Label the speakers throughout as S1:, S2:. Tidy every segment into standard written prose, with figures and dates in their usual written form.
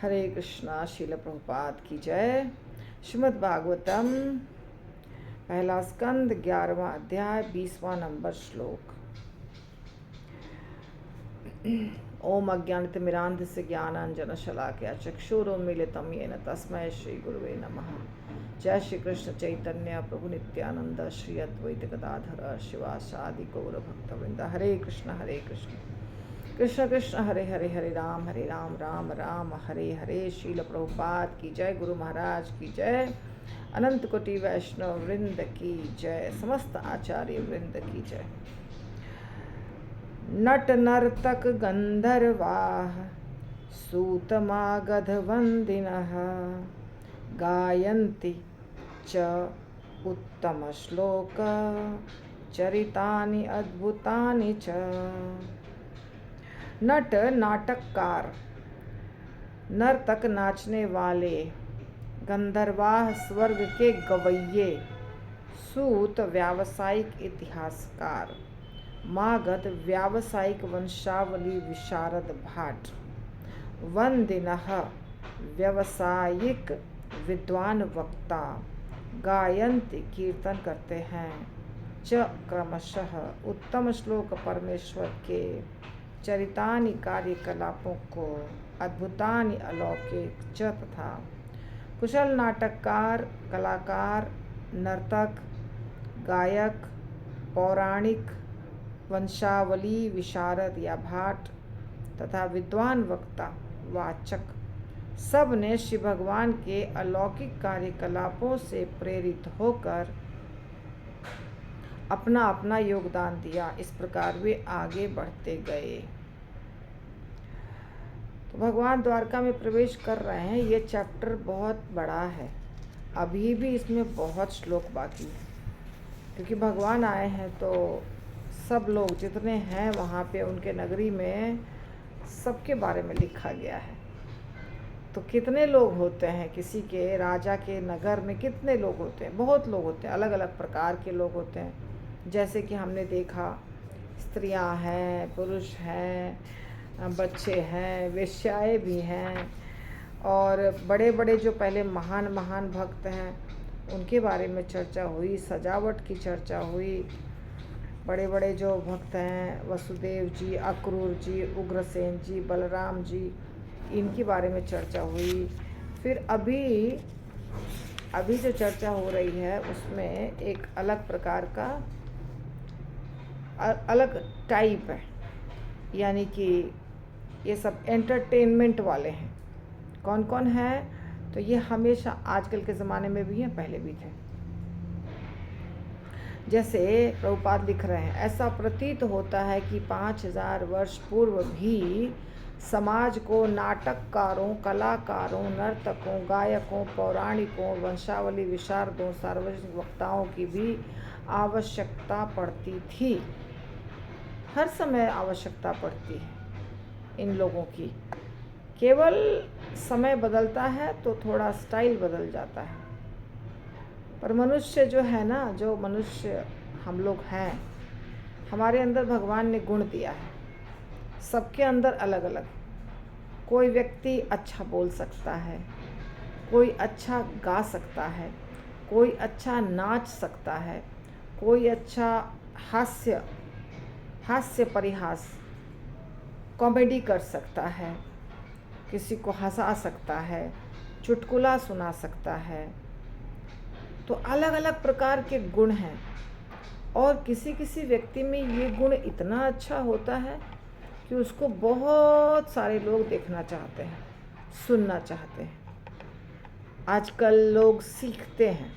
S1: हरे कृष्णा। श्रील प्रभुपाद की जय। श्रीमद् भागवतम पहला स्कंद 11वां अध्याय 20वां नंबर श्लोक। ओम अज्ञानतिमिरान्धस्य ज्ञानाञ्जनशलाकया चक्षुरुन्मीलितं येन तस्मै श्रीगुरुवे नमः। जय श्री कृष्ण चैतन्य प्रभु नित्यानंद श्री अद्वैत गदाधर शिवासादि गौर भक्तवृंद। हरे कृष्ण कृष्ण कृष्ण हरे हरे हरे राम राम राम हरे हरे। श्रील प्रभुपाद की जय। गुरु महाराज की जय। अनंत कोटि वैष्णव वृंद की जय। समस्त आचार्य वृंद की जय। नट नर्तक गंधर्वाः सूतमागध वंदिनः गायन्ति च उत्तम श्लोक चरितानि अद्भुतानि च। नट नाटककार, नर्तक नाचने वाले, गंधर्वाह स्वर्ग के गवैये, सूत व्यावसायिक इतिहासकार, मागध व्यावसायिक वंशावली विशारद भाट, वंदिनः व्यावसायिक विद्वान वक्ता, गायंत कीर्तन करते हैं, च क्रमशः उत्तम श्लोक परमेश्वर के चरितानि कार्यकलापों को, अद्भुतानि अलौकिक च तथा कुशल नाटककार, कलाकार, नर्तक, गायक, पौराणिक, वंशावली विशारद या भाट तथा विद्वान वक्ता, वाचक, सब ने श्री भगवान के अलौकिक कार्यकलापों से प्रेरित होकर अपना अपना योगदान दिया। इस प्रकार वे आगे बढ़ते गए। तो भगवान द्वारका में प्रवेश कर रहे हैं। ये चैप्टर बहुत बड़ा है, अभी भी इसमें बहुत श्लोक बाकी है, क्योंकि भगवान आए हैं तो सब लोग जितने हैं वहाँ पे उनके नगरी में सबके बारे में लिखा गया है। तो कितने लोग होते हैं, किसी के राजा के नगर में कितने लोग होते हैं, बहुत लोग होते हैं, अलग अलग प्रकार के लोग होते हैं। जैसे कि हमने देखा, स्त्रियां हैं, पुरुष हैं, बच्चे हैं, वेश्याएं भी हैं, और बड़े बड़े जो पहले महान महान भक्त हैं उनके बारे में चर्चा हुई, सजावट की चर्चा हुई। बड़े बड़े जो भक्त हैं, वसुदेव जी, अक्रूर जी, उग्रसेन जी, बलराम जी, इनके बारे में चर्चा हुई। फिर अभी जो चर्चा हो रही है उसमें एक अलग प्रकार का अलग टाइप है, यानी कि ये सब एंटरटेनमेंट वाले हैं। कौन कौन है? तो ये हमेशा आजकल के ज़माने में भी हैं, पहले भी थे। जैसे प्रभुपाद लिख रहे हैं, ऐसा प्रतीत होता है कि 5000 वर्ष पूर्व भी समाज को नाटककारों, कलाकारों, नर्तकों, गायकों, पौराणिकों, वंशावली विशारदों, सार्वजनिक वक्ताओं की भी आवश्यकता पड़ती थी। हर समय आवश्यकता पड़ती है इन लोगों की। केवल समय बदलता है तो थोड़ा स्टाइल बदल जाता है, पर मनुष्य जो है ना, जो मनुष्य हम लोग हैं, हमारे अंदर भगवान ने गुण दिया है। सबके अंदर अलग अलग। कोई व्यक्ति अच्छा बोल सकता है, कोई अच्छा गा सकता है, कोई अच्छा नाच सकता है, कोई अच्छा हास्य परिहास कॉमेडी कर सकता है, किसी को हंसा सकता है, चुटकुला सुना सकता है। तो अलग अलग प्रकार के गुण हैं, और किसी किसी व्यक्ति में ये गुण इतना अच्छा होता है कि उसको बहुत सारे लोग देखना चाहते हैं, सुनना चाहते हैं। आजकल लोग सीखते हैं,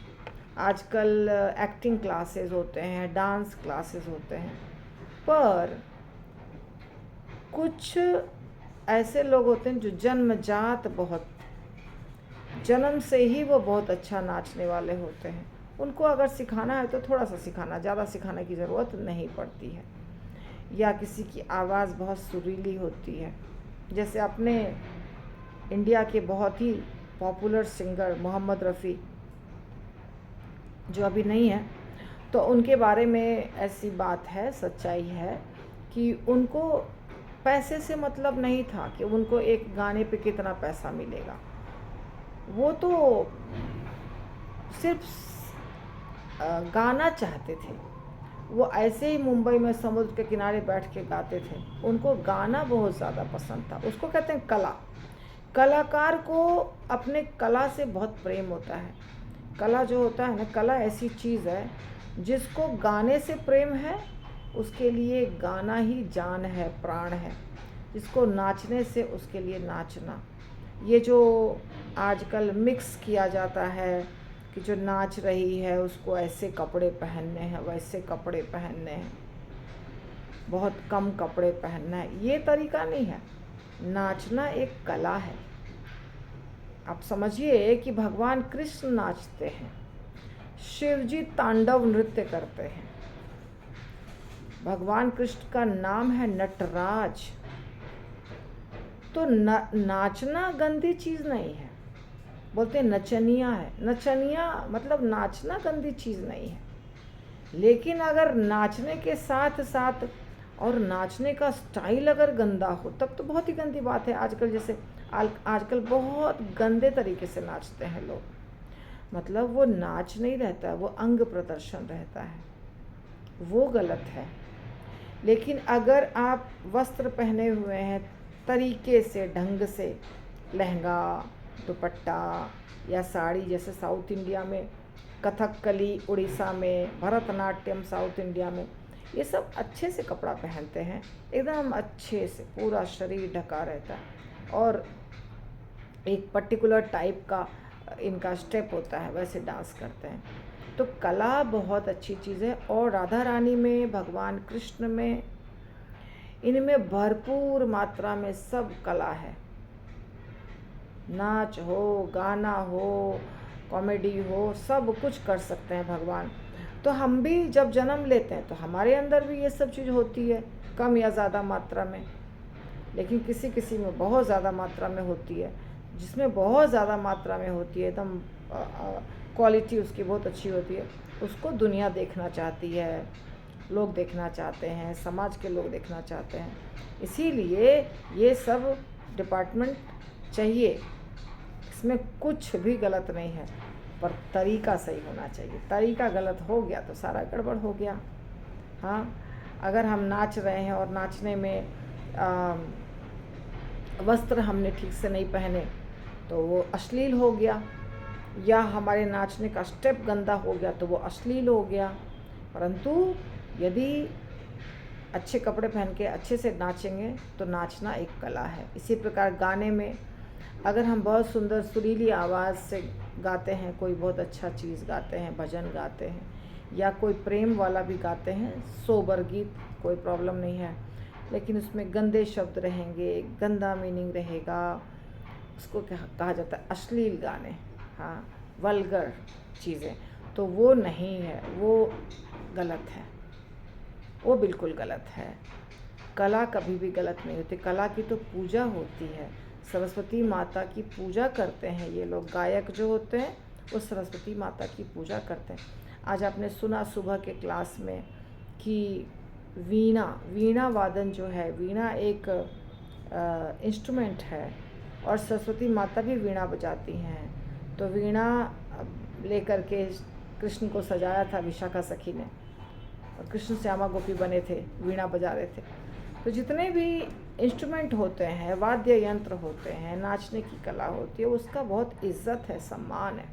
S1: आजकल एक्टिंग क्लासेस होते हैं, डांस क्लासेस होते हैं, पर कुछ ऐसे लोग होते हैं जो जन्म से ही वो बहुत अच्छा नाचने वाले होते हैं। उनको अगर सिखाना है तो थोड़ा सा सिखाना, ज़्यादा सिखाने की ज़रूरत नहीं पड़ती है। या किसी की आवाज़ बहुत सुरीली होती है, जैसे अपने इंडिया के बहुत ही पॉपुलर सिंगर मोहम्मद रफ़ी, जो अभी नहीं है, तो उनके बारे में ऐसी बात है, सच्चाई है कि उनको पैसे से मतलब नहीं था कि उनको एक गाने पे कितना पैसा मिलेगा। वो तो सिर्फ गाना चाहते थे। वो ऐसे ही मुंबई में समुद्र के किनारे बैठ के गाते थे। उनको गाना बहुत ज़्यादा पसंद था। उसको कहते हैं कला। कलाकार को अपने कला से बहुत प्रेम होता है। कला जो होता है ना, कला ऐसी चीज़ है जिसको गाने से प्रेम है, उसके लिए गाना ही जान है, प्राण है। जिसको नाचने से, उसके लिए नाचना। ये जो आजकल मिक्स किया जाता है कि जो नाच रही है उसको ऐसे कपड़े पहनने हैं, वैसे कपड़े पहनने हैं, बहुत कम कपड़े पहनना है, ये तरीका नहीं है। नाचना एक कला है। आप समझिए कि भगवान कृष्ण नाचते हैं, शिव जी तांडव नृत्य करते हैं। भगवान कृष्ण का नाम है नटराज। तो नाचना गंदी चीज़ नहीं है। बोलते हैं नचनिया है। नचनिया मतलब नाचना गंदी चीज़ नहीं है। लेकिन अगर नाचने के साथ साथ और नाचने का स्टाइल अगर गंदा हो तब तो बहुत ही गंदी बात है। आजकल जैसे आजकल बहुत गंदे तरीके से नाचते हैं लोग। मतलब वो नाच नहीं रहता, वो अंग प्रदर्शन रहता है, वो गलत है। लेकिन अगर आप वस्त्र पहने हुए हैं तरीके से, ढंग से, लहंगा, दुपट्टा या साड़ी, जैसे साउथ इंडिया में कथकली, उड़ीसा में भरतनाट्यम, साउथ इंडिया में ये सब अच्छे से कपड़ा पहनते हैं, एकदम अच्छे से पूरा शरीर ढका रहता है और एक पर्टिकुलर टाइप का इनका स्टेप होता है, वैसे डांस करते हैं। तो कला बहुत अच्छी चीज़ है। और राधा रानी में, भगवान कृष्ण में, इनमें भरपूर मात्रा में सब कला है। नाच हो, गाना हो, कॉमेडी हो, सब कुछ कर सकते हैं भगवान। तो हम भी जब जन्म लेते हैं तो हमारे अंदर भी ये सब चीज़ होती है, कम या ज़्यादा मात्रा में। लेकिन किसी किसी में बहुत ज़्यादा मात्रा में होती है। जिसमें बहुत ज़्यादा मात्रा में होती है, एकदम क्वालिटी उसकी बहुत अच्छी होती है, उसको दुनिया देखना चाहती है, लोग देखना चाहते हैं, समाज के लोग देखना चाहते हैं। इसीलिए ये सब डिपार्टमेंट चाहिए। इसमें कुछ भी गलत नहीं है, पर तरीका सही होना चाहिए। तरीका गलत हो गया तो सारा गड़बड़ हो गया। हाँ, अगर हम नाच रहे हैं और नाचने में वस्त्र हमने ठीक से नहीं पहने तो वो अश्लील हो गया, या हमारे नाचने का स्टेप गंदा हो गया तो वो अश्लील हो गया। परंतु यदि अच्छे कपड़े पहन के अच्छे से नाचेंगे तो नाचना एक कला है। इसी प्रकार गाने में अगर हम बहुत सुंदर सुरीली आवाज़ से गाते हैं, कोई बहुत अच्छा चीज़ गाते हैं, भजन गाते हैं, या कोई प्रेम वाला भी गाते हैं, सोबर गीत, कोई प्रॉब्लम नहीं है। लेकिन उसमें गंदे शब्द रहेंगे, गंदा मीनिंग रहेगा, उसको कहा जाता है अश्लील गाने, हाँ, वल्गर चीज़ें, तो वो नहीं है, वो गलत है, वो बिल्कुल गलत है। कला कभी भी गलत नहीं होती। कला की तो पूजा होती है। सरस्वती माता की पूजा करते हैं ये लोग। गायक जो होते हैं वो सरस्वती माता की पूजा करते हैं। आज आपने सुना सुबह के क्लास में कि वीणा वादन जो है, वीणा एक इंस्ट्रूमेंट है और सरस्वती माता भी वीणा बजाती हैं। तो वीणा लेकर के कृष्ण को सजाया था विशाखा सखी ने, और कृष्ण श्यामा गोपी बने थे, वीणा बजा रहे थे। तो जितने भी इंस्ट्रूमेंट होते हैं, वाद्य यंत्र होते हैं, नाचने की कला होती है, उसका बहुत इज्जत है, सम्मान है,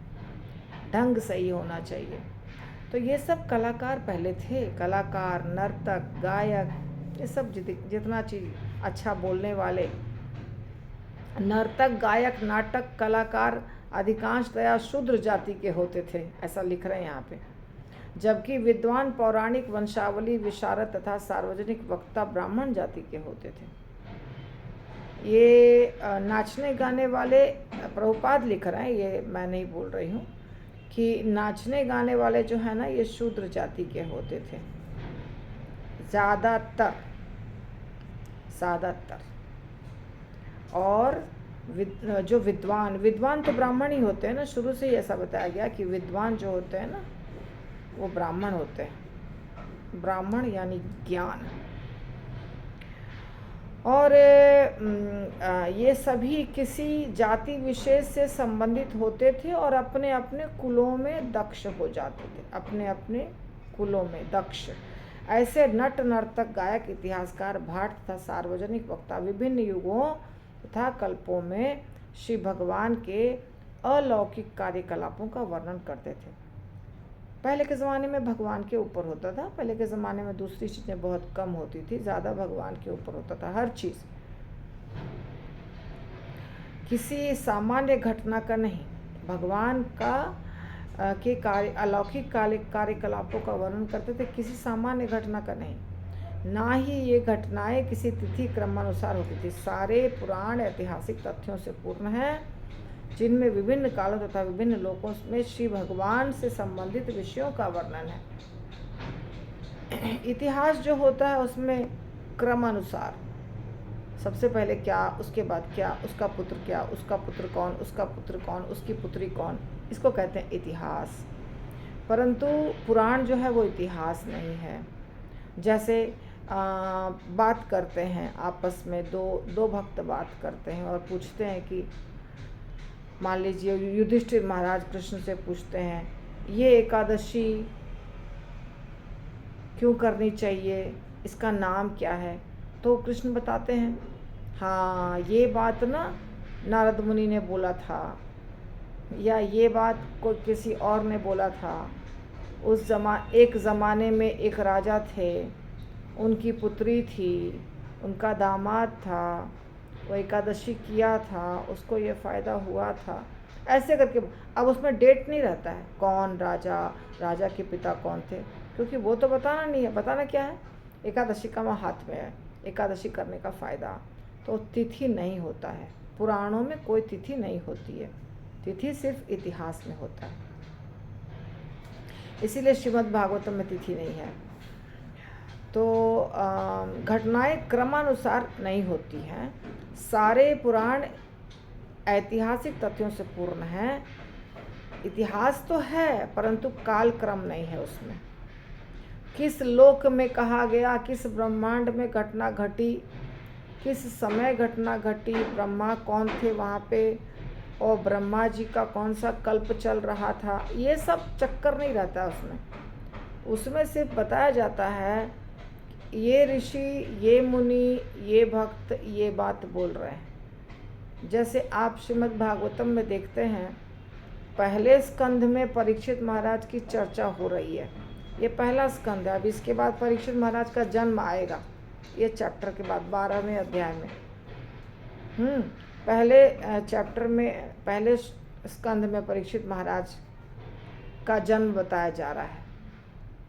S1: ढंग सही होना चाहिए। तो ये सब कलाकार पहले थे। कलाकार, नर्तक, गायक, ये सब जितना चीज़ अच्छा बोलने वाले, नर्तक, गायक, नाटक कलाकार अधिकांशतया शूद्र जाति के होते थे, ऐसा लिख रहे हैं यहाँ पे। जबकि विद्वान, पौराणिक, वंशावली विशारद तथा सार्वजनिक वक्ता ब्राह्मण जाति के होते थे। ये नाचने गाने वाले प्रभुपाद लिख रहे हैं, ये मैं नहीं बोल रही हूँ, कि नाचने गाने वाले जो है ना, ये शूद्र जाति के होते थे ज़्यादातर। और जो विद्वान तो ब्राह्मण ही होते हैं ना, शुरू से ही ऐसा बताया गया कि विद्वान जो होते हैं ना वो ब्राह्मण होते हैं। ब्राह्मण यानी ज्ञान। और ये सभी किसी जाति विशेष से संबंधित होते थे और अपने अपने कुलों में दक्ष हो जाते थे, अपने अपने कुलों में दक्ष। ऐसे नट नर्तक गायक इतिहासकार भाट तथा सार्वजनिक वक्ता विभिन्न युगों तथा कल्पों में श्री भगवान के अलौकिक कार्यकलापों का वर्णन करते थे। पहले के ज़माने में भगवान के ऊपर होता था, पहले के ज़माने में दूसरी चीज़ें बहुत कम होती थी, ज़्यादा भगवान के ऊपर होता था हर चीज़। किसी सामान्य घटना का नहीं, भगवान का के अलौकिक कार्यकलापों का वर्णन करते थे, किसी सामान्य घटना का नहीं। ना ही ये घटनाएं किसी तिथि क्रमानुसार होती थी। सारे पुराण ऐतिहासिक तथ्यों से पूर्ण हैं, जिनमें विभिन्न कालों तथा विभिन्न लोकों में श्री भगवान से संबंधित विषयों का वर्णन है। इतिहास जो होता है उसमें क्रमानुसार, सबसे पहले क्या, उसके बाद क्या, उसका पुत्र क्या, उसका पुत्र कौन, उसका पुत्र कौन, उसकी पुत्री कौन, इसको कहते हैं इतिहास। परंतु पुराण जो है वो इतिहास नहीं है। जैसे बात करते हैं आपस में, दो भक्त बात करते हैं और पूछते हैं कि, मान लीजिए युधिष्ठिर महाराज कृष्ण से पूछते हैं, ये एकादशी क्यों करनी चाहिए, इसका नाम क्या है? तो कृष्ण बताते हैं, हाँ ये बात ना नारद मुनि ने बोला था, या ये बात कोई किसी और ने बोला था। एक ज़माने में एक राजा थे, उनकी पुत्री थी, उनका दामाद था, वो एकादशी किया था, उसको ये फ़ायदा हुआ था, ऐसे करके। अब उसमें डेट नहीं रहता है कौन राजा के पिता कौन थे, क्योंकि वो तो बताना नहीं है। बताना क्या है, एकादशी का हाथ में है, एकादशी करने का फ़ायदा। तो तिथि नहीं होता है, पुराणों में कोई तिथि नहीं होती है, तिथि सिर्फ इतिहास में होता है। इसीलिए श्रीमद् भागवतम में तिथि नहीं है। तो घटनाएं क्रमानुसार नहीं होती हैं। सारे पुराण ऐतिहासिक तथ्यों से पूर्ण हैं। इतिहास तो है परंतु काल क्रम नहीं है उसमें। किस लोक में कहा गया, किस ब्रह्मांड में घटना घटी, किस समय घटना घटी, ब्रह्मा कौन थे वहाँ पे, और ब्रह्मा जी का कौन सा कल्प चल रहा था, ये सब चक्कर नहीं रहता उसमें। उसमें सिर्फ बताया जाता है ये ऋषि, ये मुनि, ये भक्त ये बात बोल रहे हैं। जैसे आप श्रीमद् भागवतम में देखते हैं, पहले स्कंध में परीक्षित महाराज की चर्चा हो रही है। ये पहला स्कंध है। अब इसके बाद परीक्षित महाराज का जन्म आएगा, ये चैप्टर के बाद 12वें अध्याय में। पहले चैप्टर में, पहले स्कंध में परीक्षित महाराज का जन्म बताया जा रहा है,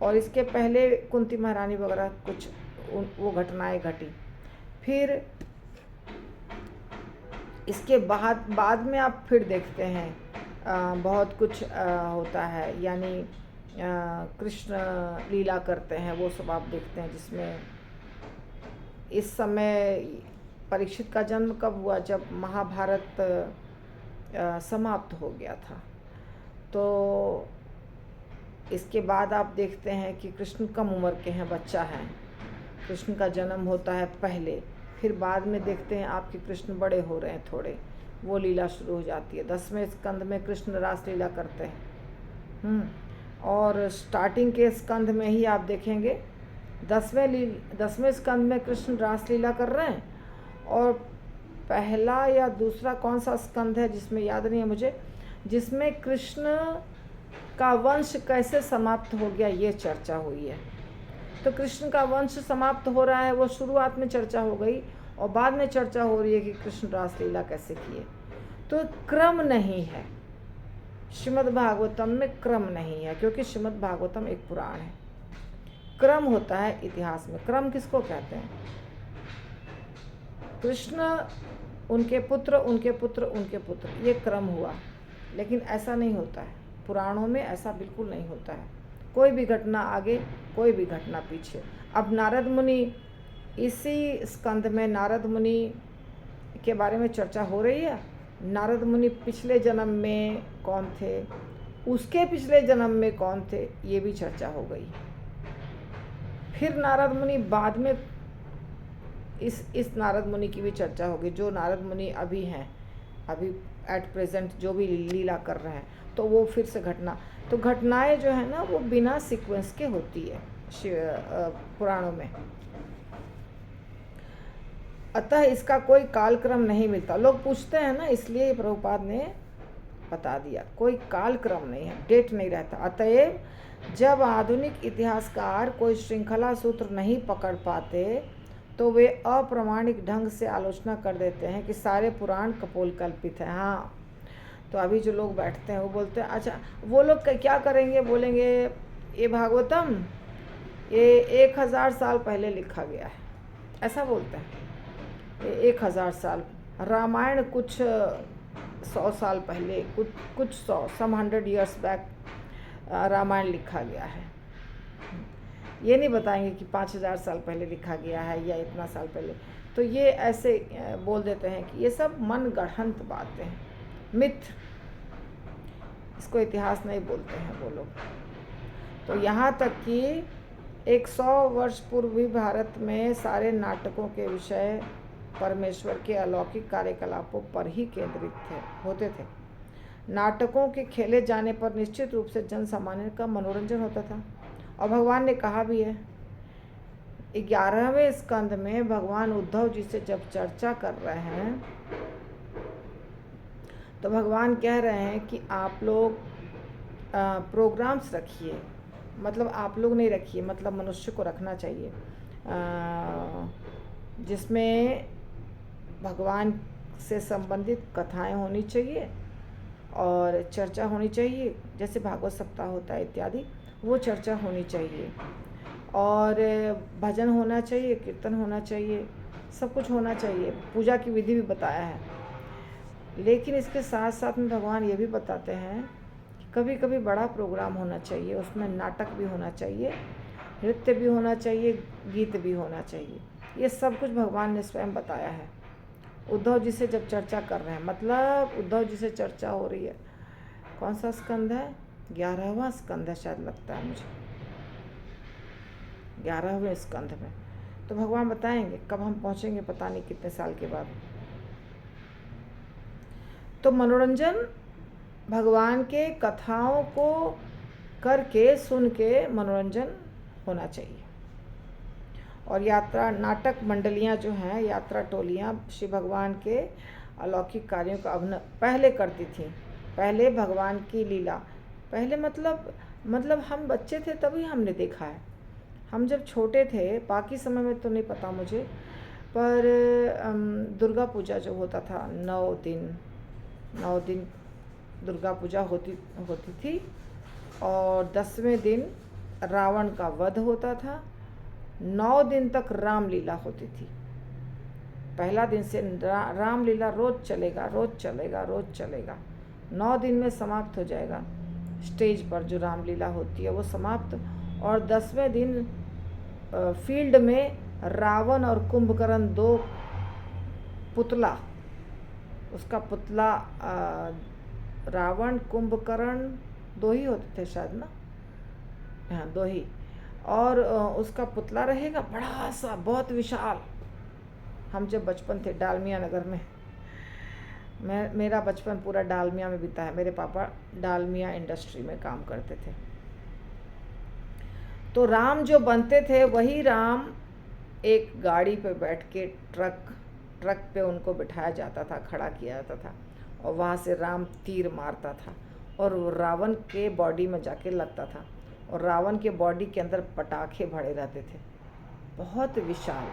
S1: और इसके पहले कुंती महारानी वगैरह कुछ वो घटनाएं घटी। फिर इसके बाद में आप फिर देखते हैं बहुत कुछ होता है, यानी कृष्ण लीला करते हैं, वो सब आप देखते हैं। जिसमें इस समय परीक्षित का जन्म कब हुआ, जब महाभारत समाप्त हो गया था। तो इसके बाद आप देखते हैं कि कृष्ण कम उम्र के हैं, बच्चा है, कृष्ण का जन्म होता है पहले। फिर बाद में देखते हैं आपके कृष्ण बड़े हो रहे हैं थोड़े, वो लीला शुरू हो जाती है। 10वें स्कंद में कृष्ण रास लीला करते हैं। और स्टार्टिंग के स्कंद में ही आप देखेंगे 10वें स्कंद में कृष्ण रास लीला कर रहे हैं। और पहला या दूसरा कौन सा स्कंद है जिसमें याद नहीं है मुझे, जिसमें कृष्ण का वंश कैसे समाप्त हो गया ये चर्चा हुई है। तो कृष्ण का वंश समाप्त हो रहा है, वो शुरुआत में चर्चा हो गई, और बाद में चर्चा हो रही है कि कृष्ण रास लीला कैसे किए। तो क्रम नहीं है श्रीमद् भागवतम में, क्रम नहीं है, क्योंकि श्रीमद् भागवतम एक पुराण है। क्रम होता है इतिहास में। क्रम किसको कहते हैं? कृष्ण, उनके पुत्र, उनके पुत्र, उनके पुत्र, ये क्रम हुआ। लेकिन ऐसा नहीं होता है पुराणों में, ऐसा बिल्कुल नहीं होता है। कोई भी घटना आगे, कोई भी घटना पीछे। अब नारद मुनि, इसी स्कंध में नारद मुनि के बारे में चर्चा हो रही है। नारद मुनि पिछले जन्म में कौन थे, उसके पिछले जन्म में कौन थे, ये भी चर्चा हो गई। फिर नारद मुनि बाद में इस नारद मुनि की भी चर्चा होगी, जो नारद मुनि अभी हैं, अभी एट प्रेजेंट जो भी लीला कर रहे हैं, तो वो फिर से घटना, तो घटनाएं जो है ना वो बिना सीक्वेंस के होती है पुराणों में। अतः इसका कोई कालक्रम नहीं मिलता। लोग पूछते हैं ना, इसलिए प्रभुपाद ने बता दिया, कोई कालक्रम नहीं है, डेट नहीं रहता। अतएव जब आधुनिक इतिहासकार कोई श्रृंखला सूत्र नहीं पकड़ पाते तो वे अप्रामाणिक ढंग से आलोचना कर देते हैं कि सारे पुराण कपोल कल्पित हैं। हाँ, तो अभी जो लोग बैठते हैं वो बोलते हैं, अच्छा वो लोग क्या करेंगे, बोलेंगे ये भागवतम ये 1000 साल पहले लिखा गया है, ऐसा बोलते हैं। 1000 साल, रामायण कुछ 100 साल पहले, कुछ 100 सम 100 years बैक रामायण लिखा गया है। ये नहीं बताएंगे कि 5000 साल पहले लिखा गया है या इतना साल पहले। तो ये ऐसे बोल देते हैं कि ये सब मन गढ़ंत बातें हैं, मिथ, इसको इतिहास नहीं बोलते हैं वो लोग। तो यहाँ तक कि 100 वर्ष पूर्व भी भारत में सारे नाटकों के विषय परमेश्वर के अलौकिक कार्यकलापों पर ही केंद्रित होते थे। नाटकों के खेले जाने पर निश्चित रूप से जन सामान्य का मनोरंजन होता था। और भगवान ने कहा भी है, 11वें स्कंद में भगवान उद्धव जी से जब चर्चा कर रहे हैं तो भगवान कह रहे हैं कि आप लोग प्रोग्राम्स रखिए, मतलब आप लोग नहीं रखिए, मतलब मनुष्य को रखना चाहिए, जिसमें भगवान से संबंधित कथाएं होनी चाहिए और चर्चा होनी चाहिए, जैसे भागवत सप्ताह होता है इत्यादि, वो चर्चा होनी चाहिए, और भजन होना चाहिए, कीर्तन होना चाहिए, सब कुछ होना चाहिए, पूजा की विधि भी बताया है। लेकिन इसके साथ साथ में भगवान ये भी बताते हैं कि कभी कभी बड़ा प्रोग्राम होना चाहिए, उसमें नाटक भी होना चाहिए, नृत्य भी होना चाहिए, गीत भी होना चाहिए। ये सब कुछ भगवान ने स्वयं बताया है। उद्धव जी से जब चर्चा कर रहे हैं, मतलब उद्धव जी से चर्चा हो रही है, कौन सा स्कंद है, 11वां स्कंद है शायद, लगता है मुझे 11वें स्कंद में। तो भगवान बताएंगे, कब हम पहुंचेंगे पता नहीं कितने साल के बाद। तो मनोरंजन भगवान के कथाओं को करके, सुन के मनोरंजन होना चाहिए। और यात्रा नाटक मंडलियाँ जो हैं, यात्रा टोलियाँ श्री भगवान के अलौकिक कार्यों का अभिनय पहले करती थी। पहले भगवान की लीला, पहले मतलब हम बच्चे थे तभी हमने देखा है। हम जब छोटे थे, बाकी समय में तो नहीं पता मुझे, पर दुर्गा पूजा जो होता था, 9 दिन दुर्गा पूजा होती थी, और 10वें दिन रावण का वध होता था। 9 दिन तक रामलीला होती थी। पहला दिन से रामलीला रोज चलेगा। 9 दिन में समाप्त हो जाएगा। स्टेज पर जो रामलीला होती है वो समाप्त, और 10वें दिन फील्ड में रावण और कुंभकर्ण, 2 पुतला, उसका पुतला, रावण कुंभकर्ण 2 ही होते थे शायद ना, हाँ 2 ही, और उसका पुतला रहेगा बड़ा सा, बहुत विशाल। हम जब बचपन थे डालमिया नगर में, मेरा बचपन पूरा डालमिया में बीता है। मेरे पापा डालमिया इंडस्ट्री में काम करते थे। तो राम जो बनते थे वही राम एक गाड़ी पे बैठ के ट्रक पे उनको बिठाया जाता था, खड़ा किया जाता था, और वहाँ से राम तीर मारता था और रावण के बॉडी में जाके लगता था, और रावण के बॉडी के अंदर पटाखे भरे रहते थे। बहुत विशाल,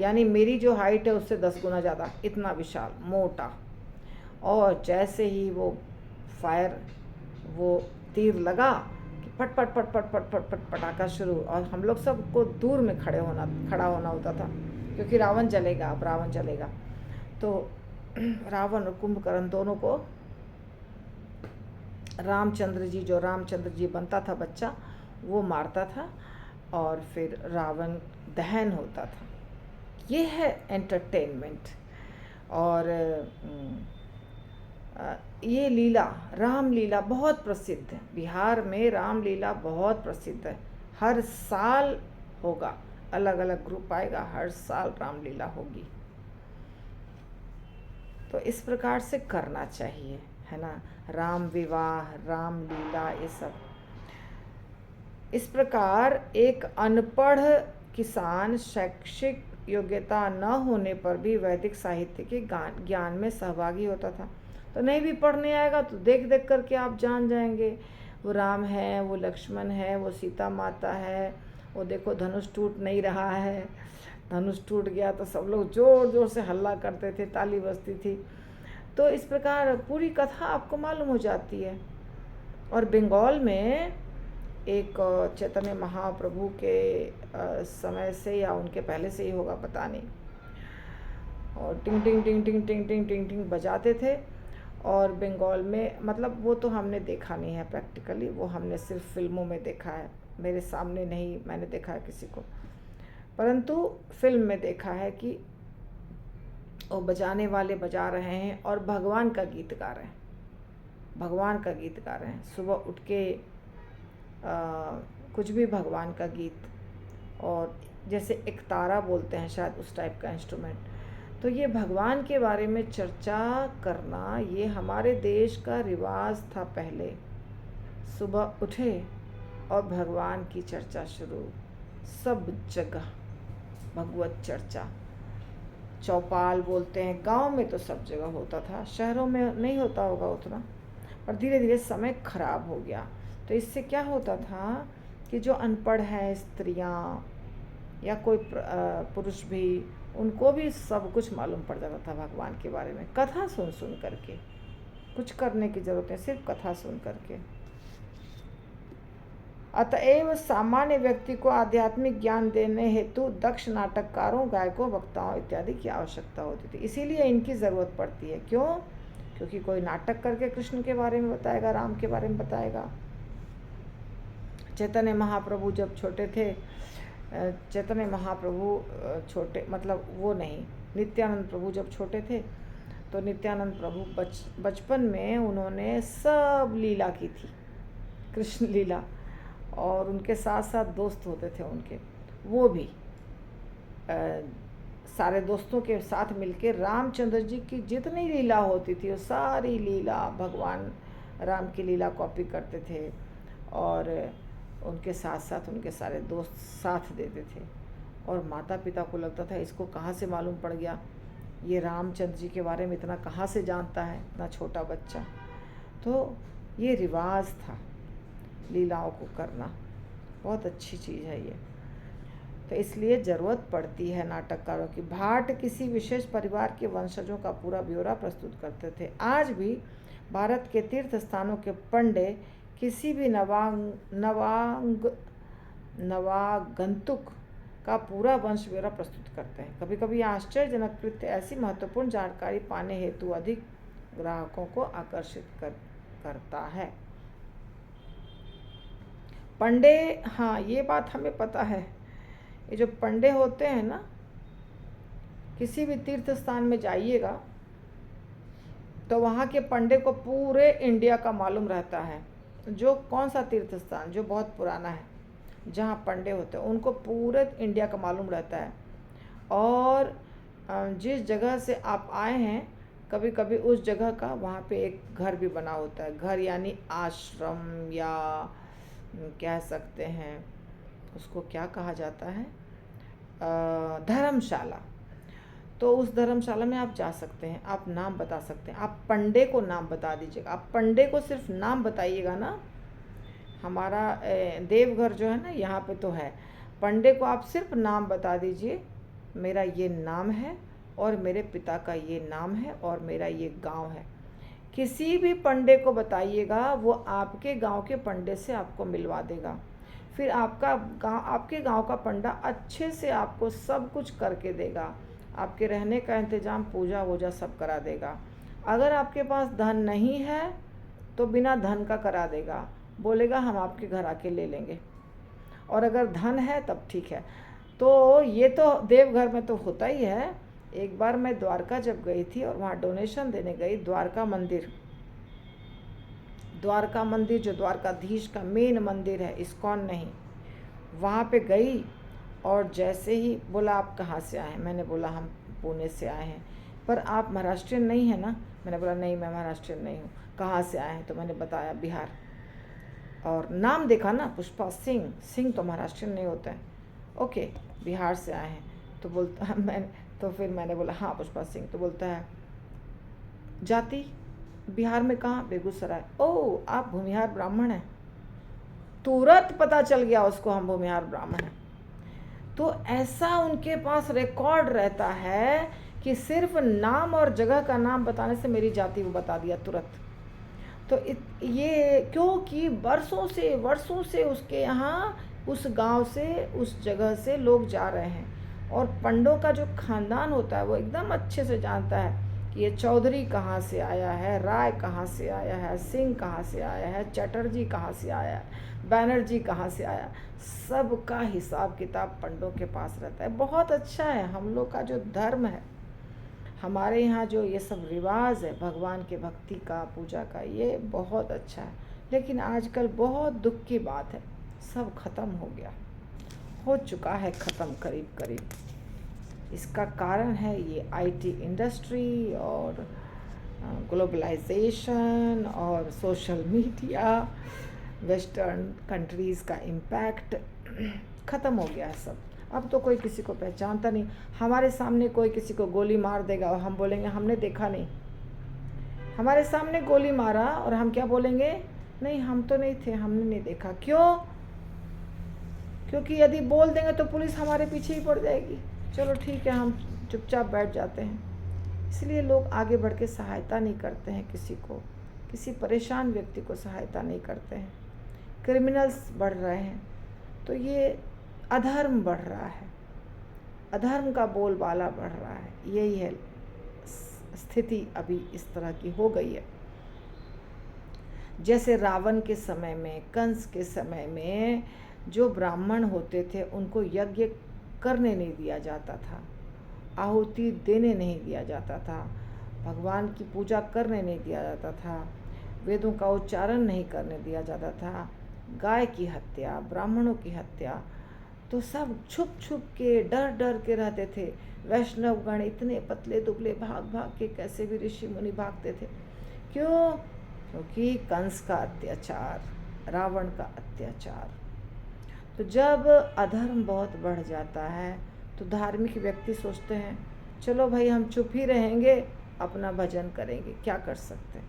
S1: यानी मेरी जो हाइट है उससे 10 गुना ज़्यादा, इतना विशाल, मोटा। और जैसे ही वो तीर लगा कि पट पट पट पट पट पट पट पटाखा शुरू, और हम लोग सबको दूर में खड़ा होना होता था, क्योंकि रावण जलेगा। तो रावण और कुंभकर्ण दोनों को रामचंद्र जी बनता था बच्चा, वो मारता था, और फिर रावण दहन होता था। ये है एंटरटेनमेंट। और ये लीला, रामलीला बहुत प्रसिद्ध है। बिहार में रामलीला बहुत प्रसिद्ध है, हर साल होगा। अलग अलग ग्रुप आएगा, हर साल रामलीला होगी। तो इस प्रकार से करना चाहिए, है ना। राम विवाह, रामलीला, ये सब। इस प्रकार एक अनपढ़ किसान शैक्षिक योग्यता न होने पर भी वैदिक साहित्य के ज्ञान में सहभागी होता था। तो नहीं भी पढ़ने आएगा तो देख देख करके आप जान जाएंगे, वो राम है, वो लक्ष्मण है, वो सीता माता है, वो देखो धनुष टूट नहीं रहा है, धनुष टूट गया तो सब लोग जोर जोर से हल्ला करते थे, ताली बजती थी। तो इस प्रकार पूरी कथा आपको मालूम हो जाती है। और बंगाल में एक चैतन्य महाप्रभु के समय से या उनके पहले से ही होगा, पता नहीं, और टिंग टिंग टिंग टिंग टिंग टिंग टिंग टिंग बजाते थे। और बंगाल में, मतलब वो तो हमने देखा नहीं है प्रैक्टिकली, वो हमने सिर्फ फिल्मों में देखा है, मेरे सामने नहीं मैंने देखा है किसी को, परंतु फिल्म में देखा है कि वो बजाने वाले बजा रहे हैं और भगवान का गीत गा रहे हैं, भगवान का गीत गा रहे हैं। सुबह उठ के कुछ भी भगवान का गीत, और जैसे एक तारा बोलते हैं शायद, उस टाइप का इंस्ट्रूमेंट। तो ये भगवान के बारे में चर्चा करना, ये हमारे देश का रिवाज था पहले। सुबह उठे और भगवान की चर्चा शुरू, सब जगह भगवत चर्चा। चौपाल बोलते हैं, गांव में तो सब जगह होता था, शहरों में नहीं होता होगा उतना, पर धीरे धीरे समय खराब हो गया। तो इससे क्या होता था कि जो अनपढ़ है, स्त्रियां या कोई पुरुष भी, उनको भी सब कुछ मालूम पड़ जाता था भगवान के बारे में, कथा सुन सुन करके। कुछ करने की ज़रूरत है, सिर्फ कथा सुन करके। अतएव सामान्य व्यक्ति को आध्यात्मिक ज्ञान देने हेतु दक्ष नाटककारों, गायकों, वक्ताओं इत्यादि की आवश्यकता होती थी। इसीलिए इनकी ज़रूरत पड़ती है। क्यों? क्योंकि कोई नाटक करके कृष्ण के बारे में बताएगा, राम के बारे में बताएगा। चैतन्य महाप्रभु जब छोटे थे, चैतन्य महाप्रभु छोटे मतलब वो नहीं, नित्यानंद प्रभु जब छोटे थे तो नित्यानंद प्रभु बचपन में उन्होंने सब लीला की थी, कृष्ण लीला, और उनके साथ साथ दोस्त होते थे उनके, वो भी सारे दोस्तों के साथ मिलके रामचंद्र जी की जितनी लीला होती थी वो सारी लीला भगवान राम की लीला कॉपी करते थे, और उनके साथ साथ उनके सारे दोस्त साथ देते थे। और माता पिता को लगता था इसको कहाँ से मालूम पड़ गया, ये रामचंद्र जी के बारे में इतना कहाँ से जानता है, इतना छोटा बच्चा। तो ये रिवाज था लीलाओं को करना, बहुत अच्छी चीज़ है ये। तो इसलिए ज़रूरत पड़ती है नाटककारों की। भाट किसी विशेष परिवार के वंशजों का पूरा ब्यौरा प्रस्तुत करते थे। आज भी भारत के तीर्थ स्थानों के पंडे किसी भी नवागंतुक का पूरा वंश ब्यौरा प्रस्तुत करते हैं। कभी कभी आश्चर्यजनक कृत्य ऐसी महत्वपूर्ण जानकारी पाने हेतु अधिक ग्राहकों को आकर्षित करता है। पंडे, हाँ ये बात हमें पता है, ये जो पंडे होते हैं ना, किसी भी तीर्थ स्थान में जाइएगा तो वहाँ के पंडे को पूरे इंडिया का मालूम रहता है। जो कौन सा तीर्थ स्थान जो बहुत पुराना है, जहाँ पंडे होते हैं, उनको पूरे इंडिया का मालूम रहता है। और जिस जगह से आप आए हैं, कभी कभी उस जगह का वहाँ पे एक घर भी बना होता है। घर यानी आश्रम, या कह सकते हैं उसको क्या कहा जाता है, धर्मशाला। तो उस धर्मशाला में आप जा सकते हैं, आप नाम बता सकते हैं, आप पंडे को नाम बता दीजिएगा। आप पंडे को सिर्फ नाम बताइएगा ना, हमारा देवघर जो है ना, यहाँ पे तो है, पंडे को आप सिर्फ नाम बता दीजिए, मेरा ये नाम है और मेरे पिता का ये नाम है और मेरा ये गांव है। किसी भी पंडे को बताइएगा, वो आपके गांव के पंडे से आपको मिलवा देगा। फिर आपके गांव का पंडा अच्छे से आपको सब कुछ करके देगा, आपके रहने का इंतज़ाम, पूजा वूजा सब करा देगा। अगर आपके पास धन नहीं है तो बिना धन का करा देगा, बोलेगा हम आपके घर आके ले लेंगे। और अगर धन है तब ठीक है। तो ये तो देवघर में तो होता ही है। एक बार मैं द्वारका जब गई थी और वहाँ डोनेशन देने गई, द्वारका मंदिर जो द्वारकाधीश का मेन मंदिर है, इस्कॉन नहीं, वहाँ पे गई और जैसे ही बोला आप कहाँ से आए हैं, मैंने बोला हम पुणे से आए हैं। पर आप महाराष्ट्रियन नहीं है ना? मैंने बोला नहीं, मैं महाराष्ट्रियन नहीं हूँ। कहाँ से आए हैं? तो मैंने बताया बिहार। और नाम देखा ना, पुष्पा सिंह, सिंह तो महाराष्ट्रियन नहीं होता है। ओके, बिहार से आए हैं। तो बोलता तो फिर मैंने बोला हाँ पुष्पा सिंह। तो बोलता है जाति बिहार में कहाँ? बेगूसराय। ओह, आप भूमिहार ब्राह्मण हैं। तुरंत पता चल गया उसको हम भूमिहार ब्राह्मण हैं। तो ऐसा उनके पास रिकॉर्ड रहता है कि सिर्फ नाम और जगह का नाम बताने से मेरी जाति वो बता दिया तुरंत। तो ये क्योंकि वर्षों से उसके यहाँ, उस गांव से, उस जगह से लोग जा रहे हैं। और पंडों का जो खानदान होता है वो एकदम अच्छे से जानता है कि ये चौधरी कहाँ से आया है, राय कहाँ से आया है, सिंह कहाँ से आया है, चटर्जी कहाँ से आया है, बैनर्जी कहाँ से आया। सबका हिसाब किताब पंडों के पास रहता है। बहुत अच्छा है हम लोग का जो धर्म है, हमारे यहाँ जो ये सब रिवाज है भगवान के भक्ति का, पूजा का, ये बहुत अच्छा है। लेकिन आजकल बहुत दुख की बात है, सब ख़त्म हो गया, हो चुका है ख़त्म करीब करीब। इसका कारण है ये आईटी इंडस्ट्री और ग्लोबलाइजेशन और सोशल मीडिया, वेस्टर्न कंट्रीज़ का इम्पैक्ट। ख़त्म हो गया है सब। अब तो कोई किसी को पहचानता नहीं। हमारे सामने कोई किसी को गोली मार देगा और हम बोलेंगे हमने देखा नहीं। हमारे सामने गोली मारा और हम क्या बोलेंगे? नहीं, हम तो नहीं थे, हमने नहीं देखा। क्यों? क्योंकि यदि बोल देंगे तो पुलिस हमारे पीछे ही पड़ जाएगी। चलो ठीक है, हम चुपचाप बैठ जाते हैं। इसलिए लोग आगे बढ़ के सहायता नहीं करते हैं किसी को, किसी परेशान व्यक्ति को सहायता नहीं करते हैं। क्रिमिनल्स बढ़ रहे हैं, तो ये अधर्म बढ़ रहा है, अधर्म का बोलबाला बढ़ रहा है। यही है स्थिति, अभी इस तरह की हो गई है। जैसे रावण के समय में, कंस के समय में जो ब्राह्मण होते थे उनको यज्ञ करने नहीं दिया जाता था, आहुति देने नहीं दिया जाता था, भगवान की पूजा करने नहीं दिया जाता था, वेदों का उच्चारण नहीं करने दिया जाता था, गाय की हत्या, ब्राह्मणों की हत्या, तो सब छुप छुप के, डर डर के रहते थे। वैष्णवगण इतने पतले दुबले भाग भाग के कैसे भी ऋषि मुनि भागते थे। क्यों? क्योंकि कंस का अत्याचार, रावण का अत्याचार। तो जब अधर्म बहुत बढ़ जाता है तो धार्मिक व्यक्ति सोचते हैं चलो भाई हम चुप ही रहेंगे, अपना भजन करेंगे, क्या कर सकते हैं।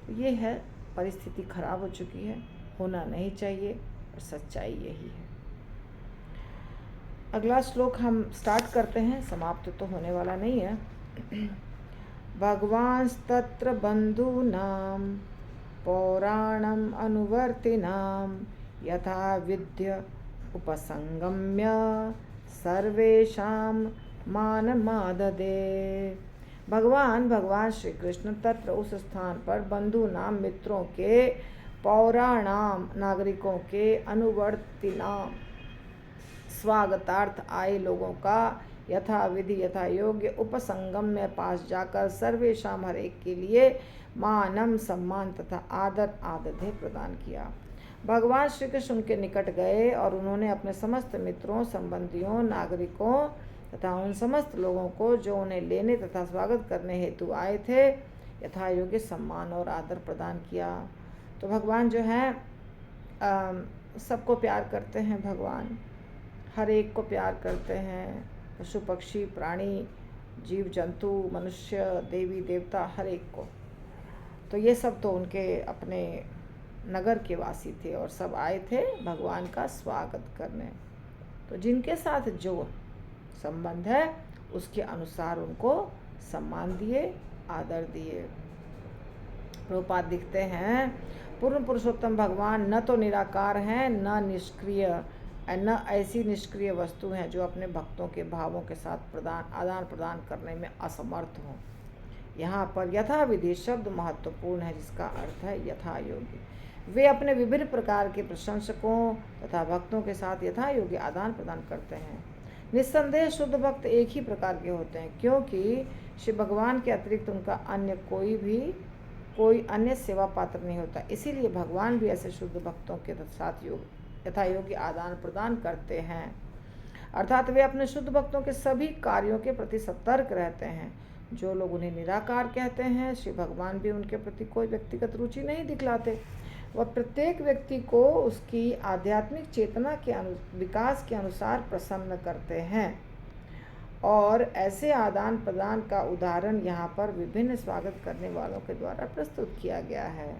S1: तो ये है, परिस्थिति खराब हो चुकी है, होना नहीं चाहिए, और सच्चाई यही है। अगला श्लोक हम स्टार्ट करते हैं, समाप्त तो होने वाला नहीं है। भगवांस्तत्र बंधूनां पौराणम अनुवर्तिनां यथा विद्य उपसंगम्य सर्वेषां मानमाददे। भगवान श्री कृष्ण तत्र उस स्थान पर बंधु नाम, मित्रों के, पौराणाम नागरिकों के, अनुवर्तिनाम स्वागतार्थ आए लोगों का, यथा विधि यथा योग्य, उपसंगम में पास जाकर, सर्वेशाम हर एक के लिए, मानम सम्मान तथा आदर आदधे प्रदान किया। भगवान श्री कृष्ण उनके निकट गए और उन्होंने अपने समस्त मित्रों, संबंधियों, नागरिकों तथा उन समस्त लोगों को जो उन्हें लेने तथा स्वागत करने हेतु आए थे, यथा योग्य सम्मान और आदर प्रदान किया। तो भगवान जो है सबको प्यार करते हैं। भगवान हर एक को प्यार करते हैं, पशु पक्षी प्राणी, जीव जंतु, मनुष्य, देवी देवता, हर एक को। तो ये सब तो उनके अपने नगर के वासी थे और सब आए थे भगवान का स्वागत करने। तो जिनके साथ जो संबंध है उसके अनुसार उनको सम्मान दिए, आदर दिए। प्रभुपाद लिखते हैं पूर्ण पुरुषोत्तम भगवान न तो निराकार हैं, न निष्क्रिय, न ऐसी निष्क्रिय वस्तु हैं जो अपने भक्तों के भावों के साथ आदान प्रदान करने में असमर्थ हों। यहाँ पर यथा विधि शब्द महत्वपूर्ण है, जिसका अर्थ है यथा योग्य। वे अपने विभिन्न प्रकार के प्रशंसकों तथा भक्तों के साथ यथा योग्य आदान प्रदान करते हैं। निस्संदेह शुद्ध भक्त एक ही प्रकार के होते हैं, क्योंकि श्री भगवान के अतिरिक्त उनका अन्य कोई अन्य सेवा पात्र नहीं होता। इसीलिए भगवान भी ऐसे शुद्ध भक्तों के साथ यथा योग्य आदान प्रदान करते हैं। अर्थात वे अपने शुद्ध भक्तों के सभी कार्यों के प्रति सतर्क रहते हैं। जो लोग उन्हें निराकार कहते हैं, श्री भगवान भी उनके प्रति कोई व्यक्तिगत रुचि नहीं दिखलाते। वह प्रत्येक व्यक्ति को उसकी आध्यात्मिक चेतना के विकास के अनुसार प्रसन्न करते हैं। और ऐसे आदान प्रदान का उदाहरण यहाँ पर विभिन्न स्वागत करने वालों के द्वारा प्रस्तुत किया गया है।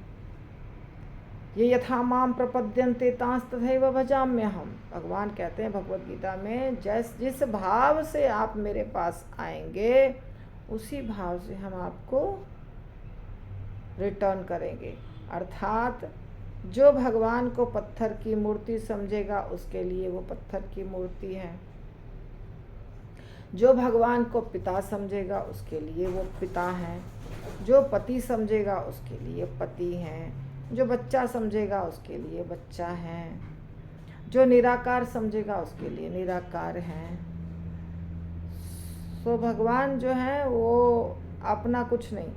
S1: ये यथा माम प्रपद्यन्ते तांस तथैव भजाम्यहम्। भगवान कहते हैं भगवद गीता में, जिस भाव से आप मेरे पास आएंगे उसी भाव से हम आपको रिटर्न करेंगे। अर्थात जो भगवान को पत्थर की मूर्ति समझेगा उसके लिए वो पत्थर की मूर्ति है, जो भगवान को पिता समझेगा उसके लिए वो पिता हैं, जो पति समझेगा उसके लिए पति हैं, जो बच्चा समझेगा उसके लिए बच्चा है, जो निराकार समझेगा उसके लिए निराकार हैं। सो भगवान जो है वो अपना कुछ नहीं,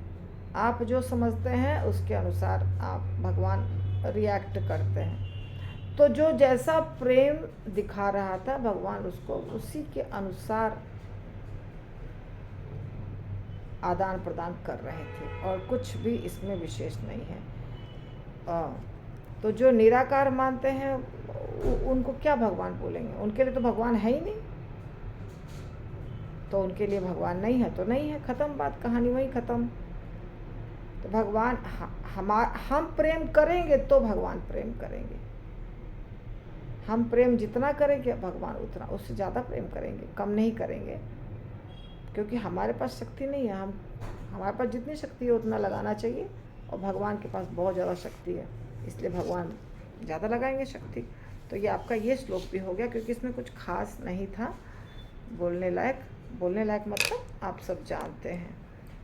S1: आप जो समझते हैं उसके अनुसार आप भगवान रिएक्ट करते हैं। तो जो जैसा प्रेम दिखा रहा था भगवान उसको उसी के अनुसार आदान प्रदान कर रहे थे और कुछ भी इसमें विशेष नहीं है। तो जो निराकार मानते हैं उनको क्या भगवान बोलेंगे, उनके लिए तो भगवान है ही नहीं, तो उनके लिए भगवान नहीं है तो नहीं है, ख़त्म बात, कहानी वही ख़त्म। तो भगवान हम प्रेम करेंगे तो भगवान प्रेम करेंगे, हम प्रेम जितना करेंगे भगवान उतना, उससे ज़्यादा प्रेम करेंगे, कम नहीं करेंगे, क्योंकि हमारे पास शक्ति नहीं है। हमारे पास जितनी शक्ति है उतना लगाना चाहिए और भगवान के पास बहुत ज़्यादा शक्ति है, इसलिए भगवान ज़्यादा लगाएंगे शक्ति। तो ये आपका ये श्लोक भी हो गया, क्योंकि इसमें कुछ खास नहीं था बोलने लायक मतलब आप सब जानते हैं,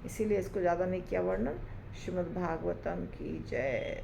S1: इसीलिए इसको ज़्यादा नहीं किया वर्णन। श्रीमद् भागवतम की जय।